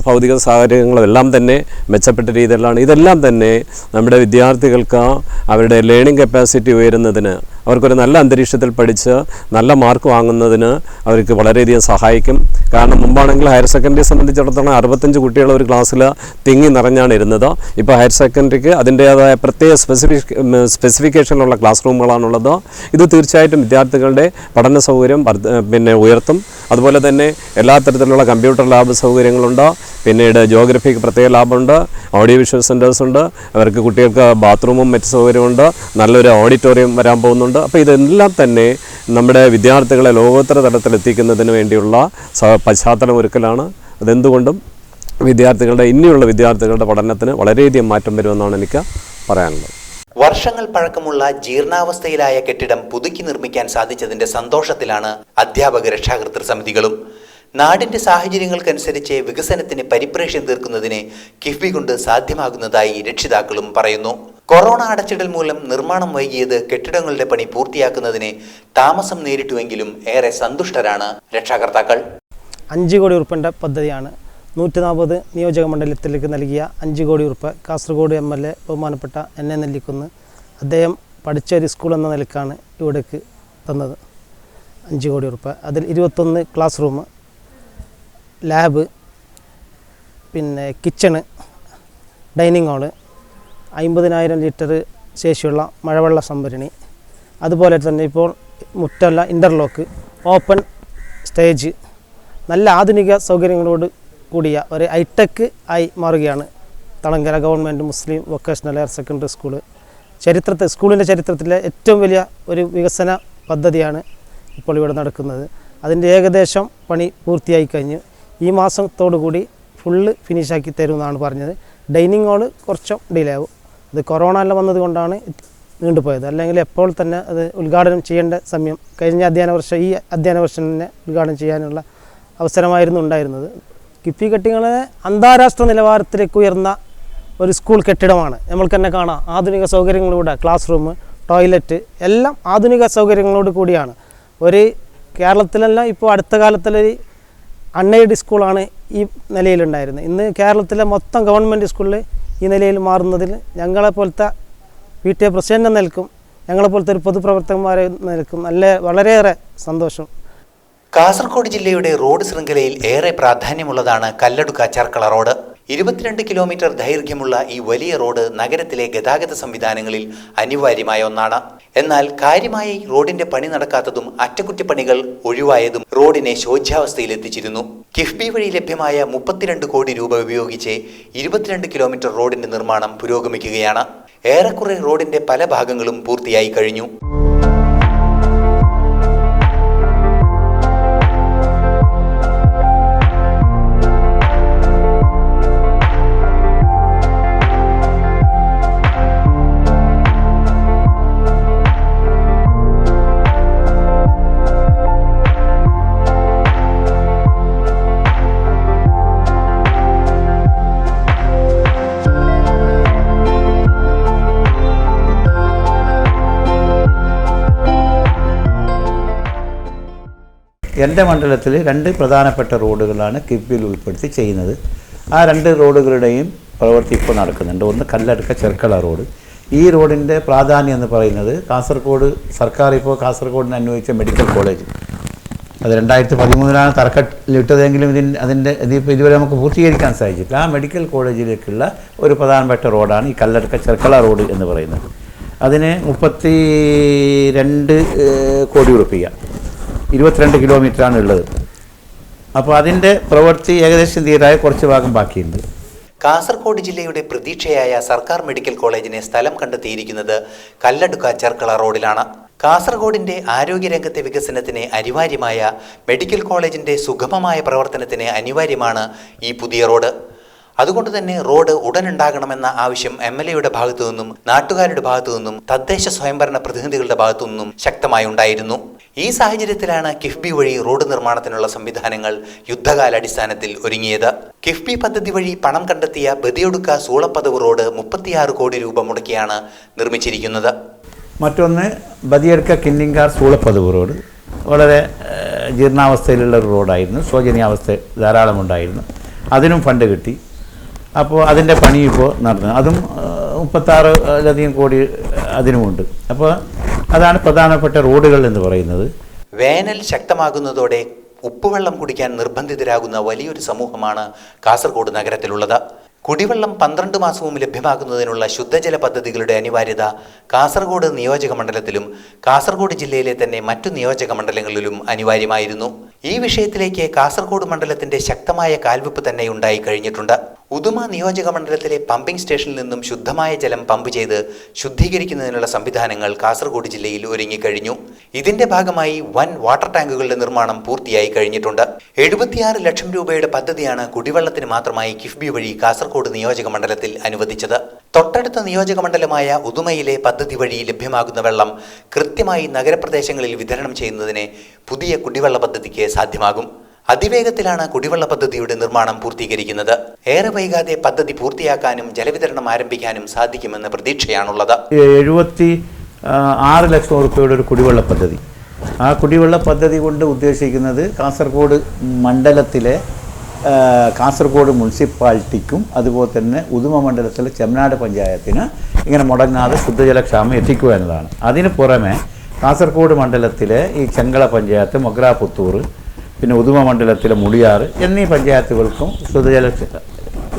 ഭൗതിക സാഹചര്യങ്ങളും എല്ലാം തന്നെ മെച്ചപ്പെട്ട രീതിയിലാണ്. ഇതെല്ലാം തന്നെ നമ്മുടെ വിദ്യാർത്ഥികൾക്ക് അവരുടെ ലേണിംഗ് കപ്പാസിറ്റി ഉയരുന്നതിന്, അവർക്കൊരു നല്ല അന്തരീക്ഷത്തിൽ പഠിച്ച് നല്ല മാർക്ക് വാങ്ങുന്നതിന് അവർക്ക് വളരെയധികം സഹായിക്കും. കാരണം മുമ്പാണെങ്കിൽ ഹയർ സെക്കൻഡറി സംബന്ധിച്ചിടത്തോളം 65 കുട്ടികൾ ഒരു ക്ലാസ്സിൽ തിങ്ങി നിറഞ്ഞാണ് ഇരുന്നത്. ഇപ്പോൾ ഹയർ സെക്കൻഡറിക്ക് അതിൻ്റേതായ പ്രത്യേക സ്പെസിഫിക്കേഷനിലുള്ള ക്ലാസ് റൂമുകളാണുള്ളത്. ഇത് തീർച്ചയായിട്ടും വിദ്യാർത്ഥികളുടെ പഠന സൗകര്യം ഉയർത്തും. അതുപോലെ തന്നെ എല്ലാ തരത്തിലുള്ള കമ്പ്യൂട്ടർ ലാബ് സൗകര്യങ്ങളുണ്ട്. പിന്നീട് ജോഗ്രഫിക്ക് പ്രത്യേക ലാബുണ്ട്, ഓഡിയോ വിഷ്വൽ സെൻറ്റേഴ്സ് ഉണ്ട്, അവർക്ക് കുട്ടികൾക്ക് ബാത്റൂമും മറ്റ് സൗകര്യമുണ്ട്, നല്ലൊരു ഓഡിറ്റോറിയം വരാൻ പോകുന്നുണ്ട്. അപ്പോൾ ഇതെല്ലാം തന്നെ നമ്മുടെ വിദ്യാർത്ഥികളെ ലോകോത്തര തലത്തിലെത്തിക്കുന്നതിന് വേണ്ടിയുള്ള പശ്ചാത്തലം ഒരുക്കലാണ്. അതെന്തുകൊണ്ടും ഇനിയുള്ള വിദ്യാർത്ഥികളുടെ പഠനത്തിന് വളരെയധികം മാറ്റം വരുമെന്നാണ് എനിക്ക് പറയാനുള്ളത്. വർഷങ്ങൾ പഴക്കമുള്ള ജീർണാവസ്ഥയിലായ കെട്ടിടം പുതുക്കി നിർമ്മിക്കാൻ സാധിച്ചതിന്റെ സന്തോഷത്തിലാണ് അധ്യാപക രക്ഷാകർതൃ സമിതികളും. നാടിന്റെ സാഹചര്യങ്ങൾക്കനുസരിച്ച് വികസനത്തിന് പരിപ്രേക്ഷ്യം തീർക്കുന്നതിന് കിഫ്ബി കൊണ്ട് സാധ്യമാകുന്നതായി രക്ഷിതാക്കളും പറയുന്നു. കൊറോണ അടച്ചിടൽ മൂലം നിർമ്മാണം വൈകിയത് കെട്ടിടങ്ങളുടെ പണി പൂർത്തിയാക്കുന്നതിന് താമസം നേരിട്ടുവെങ്കിലും ഏറെ സന്തുഷ്ടരാണ് രക്ഷാകർത്താക്കൾ. 5 കോടി ഉറുപ്പിൻ്റെ പദ്ധതിയാണ് 140 നിയോജക മണ്ഡലത്തിലേക്ക് നൽകിയ 5 കോടി ഉറുപ്പ് കാസർഗോഡ് MLA ബഹുമാനപ്പെട്ട എന്നെ നെല്ലിക്കുന്ന് അദ്ദേഹം പഠിച്ച ഒരു സ്കൂൾ എന്ന നിലക്കാണ് ഇവിടേക്ക് തന്നത്. 5 കോടി ഉറുപ്പ്, അതിൽ 21 ക്ലാസ് റൂം, ലാബ്, പിന്നെ കിച്ചണ്, ഡൈനിങ് ഹാള്, 50,000 ലിറ്റർ ശേഷിയുള്ള മഴവെള്ള സംഭരണി, അതുപോലെ തന്നെ ഇപ്പോൾ മുറ്റല്ല ഇൻ്റർലോക്ക്, ഓപ്പൺ സ്റ്റേജ്, നല്ല ആധുനിക സൗകര്യങ്ങളോട് കൂടിയ ഒരു ഹൈടെക് ആയി മാറുകയാണ് തളങ്കര ഗവൺമെൻറ് മുസ്ലിം വൊക്കേഷണൽ ഹയർ സെക്കൻഡറി സ്കൂള്. സ്കൂളിൻ്റെ ചരിത്രത്തിലെ ഏറ്റവും വലിയ ഒരു വികസന പദ്ധതിയാണ് ഇപ്പോൾ ഇവിടെ നടക്കുന്നത്. അതിൻ്റെ ഏകദേശം പണി പൂർത്തിയായി കഴിഞ്ഞു. ഈ മാസത്തോടു കൂടി ഫുള്ള് ഫിനിഷാക്കി തരുമെന്നാണ് പറഞ്ഞത്. ഡൈനിങ് ഹാള് കുറച്ചും ഡിലേ ആവും. അത് കൊറോണ എല്ലാം വന്നതുകൊണ്ടാണ് നീണ്ടുപോയത്. അല്ലെങ്കിൽ എപ്പോൾ തന്നെ അത് ഉദ്ഘാടനം ചെയ്യേണ്ട സമയം കഴിഞ്ഞ ഈ അധ്യയന വർഷം തന്നെ ഉദ്ഘാടനം ചെയ്യാനുള്ള അവസരമായിരുന്നു ഉണ്ടായിരുന്നത്. കിഫ്ബി കെട്ടിടങ്ങളെ അന്താരാഷ്ട്ര നിലവാരത്തിലേക്ക് ഉയർന്ന ഒരു സ്കൂൾ കെട്ടിടമാണ്. നമ്മൾക്ക് തന്നെ കാണാം, ആധുനിക സൗകര്യങ്ങളിലൂടെ ക്ലാസ് റൂം, ടോയ്ലറ്റ് എല്ലാം ആധുനിക സൗകര്യങ്ങളോട് കൂടിയാണ്. ഒരു കേരളത്തിലെല്ലാം ഇപ്പോൾ അടുത്ത കാലത്തിലൊരു അൺഎയ്ഡ് സ്കൂളാണ് ഈ നിലയിലുണ്ടായിരുന്നത്. ഇന്ന് കേരളത്തിലെ മൊത്തം ഗവൺമെൻറ് സ്കൂളിൽ ഈ നിലയിൽ മാറുന്നതിൽ ഞങ്ങളെപ്പോലത്തെ PTA പ്രസിഡന്റ് നിൽക്കും, ഞങ്ങളെപ്പോലത്തെ ഒരു പൊതുപ്രവർത്തകന്മാരെ നിൽക്കും വളരെയേറെ സന്തോഷം. കാസർഗോഡ് ജില്ലയുടെ റോഡ് ശൃംഖലയിൽ ഏറെ പ്രാധാന്യമുള്ളതാണ് കല്ലടുക്ക ചർക്കള റോഡ്. 22 കിലോമീറ്റർ ദൈർഘ്യമുള്ള ഈ വലിയ റോഡ് നഗരത്തിലെ ഗതാഗത സംവിധാനങ്ങളിൽ അനിവാര്യമായ ഒന്നാണ്. എന്നാൽ കാര്യമായി റോഡിന്റെ പണി നടക്കാത്തതും അറ്റകുറ്റപ്പണികൾ ഒഴിവായതും റോഡിനെ ശോച്യാവസ്ഥയിലെത്തിച്ചിരുന്നു. കിഫ്ബി വഴി ലഭ്യമായ 32 കോടി രൂപ ഉപയോഗിച്ച് 22 കിലോമീറ്റർ റോഡിന്റെ നിർമ്മാണം പുരോഗമിക്കുകയാണ്. ഏറെക്കുറെ റോഡിന്റെ പല ഭാഗങ്ങളും പൂർത്തിയായി കഴിഞ്ഞു. എൻ്റെ മണ്ഡലത്തിൽ 2 പ്രധാനപ്പെട്ട റോഡുകളാണ് കിഫ്ബിയിൽ ഉൾപ്പെടുത്തി ചെയ്യുന്നത്. ആ 2 റോഡുകളുടെയും പ്രവൃത്തി ഇപ്പോൾ നടക്കുന്നുണ്ട്. ഒന്ന് കല്ലടുക്ക ചെർക്കള റോഡ്. ഈ റോഡിൻ്റെ പ്രാധാന്യം എന്ന് പറയുന്നത് കാസർഗോഡ് സർക്കാർ ഇപ്പോൾ കാസർഗോഡിന് അന്വയിച്ച മെഡിക്കൽ കോളേജ്, അത് 2013 തറക്കല്ലിട്ടതെങ്കിലും ഇതിപ്പോൾ ഇതുവരെ നമുക്ക് പൂർത്തീകരിക്കാൻ സാധിച്ചിട്ടില്ല. ആ മെഡിക്കൽ കോളേജിലേക്കുള്ള ഒരു പ്രധാനപ്പെട്ട റോഡാണ് ഈ കല്ലടുക്ക ചെർക്കള റോഡ് എന്ന് പറയുന്നത്. അതിന് 32 കോടി രൂപ, 22 കിലോമീറ്ററാണ് ഉള്ളത്. അപ്പോൾ അതിൻ്റെ പ്രവൃത്തി ഏകദേശം തീരായ കുറച്ച് ഭാഗം ബാക്കിയുണ്ട്. കാസർഗോഡ് ജില്ലയുടെ പ്രതീക്ഷയായ സർക്കാർ മെഡിക്കൽ കോളേജിനെ സ്ഥലം കണ്ടെത്തിയിരിക്കുന്നത് കല്ലടുക്ക ചെർക്കള റോഡിലാണ്. കാസർഗോഡിന്റെ ആരോഗ്യരംഗത്തെ വികസനത്തിന് അനിവാര്യമായ മെഡിക്കൽ കോളേജിന്റെ സുഗമമായ പ്രവർത്തനത്തിന് അനിവാര്യമാണ് ഈ പുതിയ റോഡ്. അതുകൊണ്ട് തന്നെ റോഡ് ഉടനുണ്ടാകണമെന്ന ആവശ്യം MLAയുടെ ഭാഗത്തു നിന്നും നാട്ടുകാരുടെ ഭാഗത്തു നിന്നും തദ്ദേശ സ്വയംഭരണ പ്രതിനിധികളുടെ ഭാഗത്തു നിന്നും ശക്തമായി ഉണ്ടായിരുന്നു. ഈ സാഹചര്യത്തിലാണ് കിഫ്ബി വഴി റോഡ് നിർമ്മാണത്തിനുള്ള സംവിധാനങ്ങൾ യുദ്ധകാലാടിസ്ഥാനത്തിൽ ഒരുങ്ങിയത്. കിഫ്ബി പദ്ധതി വഴി പണം കണ്ടെത്തിയ ബദിയൊടുക്ക സൂളപ്പതവ് റോഡ് 36 കോടി രൂപ മുടക്കിയാണ് നിർമ്മിച്ചിരിക്കുന്നത്. മറ്റൊന്ന് ബദിയടുക്ക കിന്നിങ്കാർ സൂളപ്പതവ് റോഡ്. വളരെ ജീർണാവസ്ഥയിലുള്ള ഒരു റോഡായിരുന്നു. ശോചനീയാവസ്ഥ ധാരാളം ഉണ്ടായിരുന്നു. അതിനും ഫണ്ട് കിട്ടി. അപ്പോൾ അതിൻ്റെ പണി ഇപ്പോൾ നടന്നു. അതും 36-ലധികം കോടി അതിനുമുണ്ട്. അപ്പോൾ അതാണ് പ്രധാനപ്പെട്ട റോഡുകൾ എന്ന് പറയുന്നത്. വേനൽ ശക്തമാകുന്നതോടെ ഉപ്പുവെള്ളം കുടിക്കാൻ നിർബന്ധിതരാകുന്ന വലിയൊരു സമൂഹമാണ് കാസർഗോഡ് നഗരത്തിലുള്ളത്. കുടിവെള്ളം 12 മാസവും ലഭ്യമാകുന്നതിനുള്ള ശുദ്ധജല പദ്ധതികളുടെ അനിവാര്യത കാസർഗോഡ് നിയോജക മണ്ഡലത്തിലും കാസർഗോഡ് ജില്ലയിലെ തന്നെ മറ്റു നിയോജക മണ്ഡലങ്ങളിലും അനിവാര്യമായിരുന്നു. ഈ വിഷയത്തിലേക്ക് കാസർഗോഡ് മണ്ഡലത്തിന്റെ ശക്തമായ കാൽവെപ്പ് തന്നെ ഉണ്ടായി കഴിഞ്ഞിട്ടുണ്ട്. ഉദുമ നിയോജക മണ്ഡലത്തിലെ പമ്പിംഗ് സ്റ്റേഷനിൽ നിന്നും ശുദ്ധമായ ജലം പമ്പ് ചെയ്ത് ശുദ്ധീകരിക്കുന്നതിനുള്ള സംവിധാനങ്ങൾ കാസർഗോഡ് ജില്ലയിൽ ഒരുങ്ങിക്കഴിഞ്ഞു. ഇതിന്റെ ഭാഗമായി വൻ വാട്ടർ ടാങ്കുകളുടെ നിർമ്മാണം പൂർത്തിയായി കഴിഞ്ഞിട്ടുണ്ട്. 76 ലക്ഷം രൂപയുടെ പദ്ധതിയാണ് കുടിവെള്ളത്തിന് മാത്രമായി കിഫ്ബി വഴി കാസർഗോഡ് നിയോജക മണ്ഡലത്തിൽ അനുവദിച്ചത്. തൊട്ടടുത്ത നിയോജക മണ്ഡലമായ ഉദുമയിലെ പദ്ധതി വഴി ലഭ്യമാകുന്ന വെള്ളം കൃത്യമായി നഗരപ്രദേശങ്ങളിൽ വിതരണം ചെയ്യുന്നതിന് പുതിയ കുടിവെള്ള പദ്ധതിക്ക് സാധ്യമാകും. അതിവേഗത്തിലാണ് കുടിവെള്ള പദ്ധതിയുടെ നിർമ്മാണം പൂർത്തീകരിക്കുന്നത്. ഏറെ വൈകാതെ പദ്ധതി പൂർത്തിയാക്കാനും ജലവിതരണം ആരംഭിക്കാനും സാധിക്കുമെന്ന പ്രതീക്ഷയാണുള്ളത്. 76 ലക്ഷം രൂപയുടെ ഒരു കുടിവെള്ള പദ്ധതി. ആ കുടിവെള്ള പദ്ധതി കൊണ്ട് ഉദ്ദേശിക്കുന്നത് കാസർഗോഡ് മണ്ഡലത്തിലെ കാസർഗോഡ് മുനിസിപ്പാലിറ്റിക്കും അതുപോലെ തന്നെ ഉദുമ മണ്ഡലത്തിലെ ചെമ്മനാട് പഞ്ചായത്തിന് ഇങ്ങനെ മുടങ്ങാതെ ശുദ്ധജലക്ഷാമം എത്തിക്കുക എന്നതാണ്. അതിന് പുറമെ കാസർഗോഡ് മണ്ഡലത്തിലെ ഈ ചെങ്കള പഞ്ചായത്ത്, മൊഗ്രാപുത്തൂർ, പിന്നെ ഉദുമ മണ്ഡലത്തിലെ മുളിയാർ എന്നീ പഞ്ചായത്തുകൾക്കും ശുദ്ധജല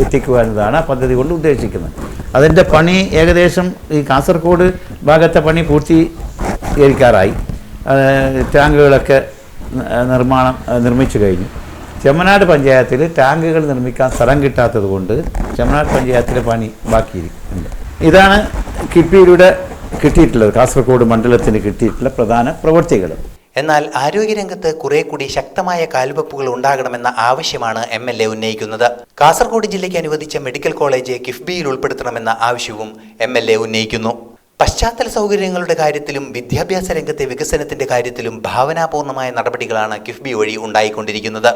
എത്തിക്കുക എന്നതാണ് ആ പദ്ധതി കൊണ്ട് ഉദ്ദേശിക്കുന്നത്. അതിൻ്റെ പണി ഏകദേശം ഈ കാസർഗോഡ് ഭാഗത്തെ പണി പൂർത്തീകരിക്കാറായി. ടാങ്കുകളൊക്കെ നിർമ്മിച്ചു കഴിഞ്ഞു. ചെമ്മനാട് പഞ്ചായത്തിൽ ടാങ്കുകൾ നിർമ്മിക്കാൻ സ്ഥലം കിട്ടാത്തത് കൊണ്ട് ചെമ്മനാട് പഞ്ചായത്തിലെ പണി ബാക്കിയിരിക്കുന്നുണ്ട്. ഇതാണ് കിഫ്ബിയിലൂടെ കിട്ടിയിട്ടുള്ളത്, കാസർഗോഡ് മണ്ഡലത്തിന് കിട്ടിയിട്ടുള്ള പ്രധാന പ്രവൃത്തികൾ. എന്നാൽ ആരോഗ്യരംഗത്ത് കുറെ കൂടി ശക്തമായ കാൽവെപ്പുകൾ ഉണ്ടാകണമെന്ന ആവശ്യമാണ് MLA ഉന്നയിക്കുന്നത്. കാസർഗോഡ് ജില്ലയ്ക്ക് അനുവദിച്ച മെഡിക്കൽ കോളേജ് കിഫ്ബിയിൽ ഉൾപ്പെടുത്തണമെന്ന ആവശ്യവും MLA ഉന്നയിക്കുന്നു. പശ്ചാത്തല സൗകര്യങ്ങളുടെ കാര്യത്തിലും വിദ്യാഭ്യാസ രംഗത്തെ വികസനത്തിന്റെ കാര്യത്തിലും ഭാവനാപൂർണമായ നടപടികളാണ് കിഫ്ബി വഴി ഉണ്ടായിക്കൊണ്ടിരിക്കുന്നത്.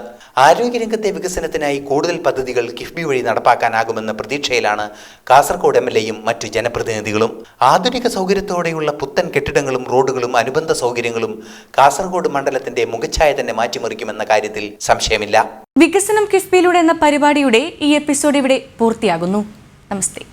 ആരോഗ്യരംഗത്തെ വികസനത്തിനായി കൂടുതൽ പദ്ധതികൾ കിഫ്ബി വഴി നടപ്പാക്കാനാകുമെന്ന പ്രതീക്ഷയിലാണ് കാസർഗോഡ് MLAയും മറ്റു ജനപ്രതിനിധികളും. ആധുനിക സൗകര്യത്തോടെയുള്ള പുത്തൻ കെട്ടിടങ്ങളും റോഡുകളും അനുബന്ധ സൗകര്യങ്ങളും കാസർഗോഡ് മണ്ഡലത്തിന്റെ മുഖച്ഛായ തന്നെ മാറ്റിമറിക്കുമെന്ന കാര്യത്തിൽ സംശയമില്ല. വികസനം കിഫ്ബിയിലൂടെ എന്ന പരിപാടിയുടെ ഈ എപ്പിസോഡ് ഇവിടെ പൂർത്തിയാകുന്നു. നമസ്തേ.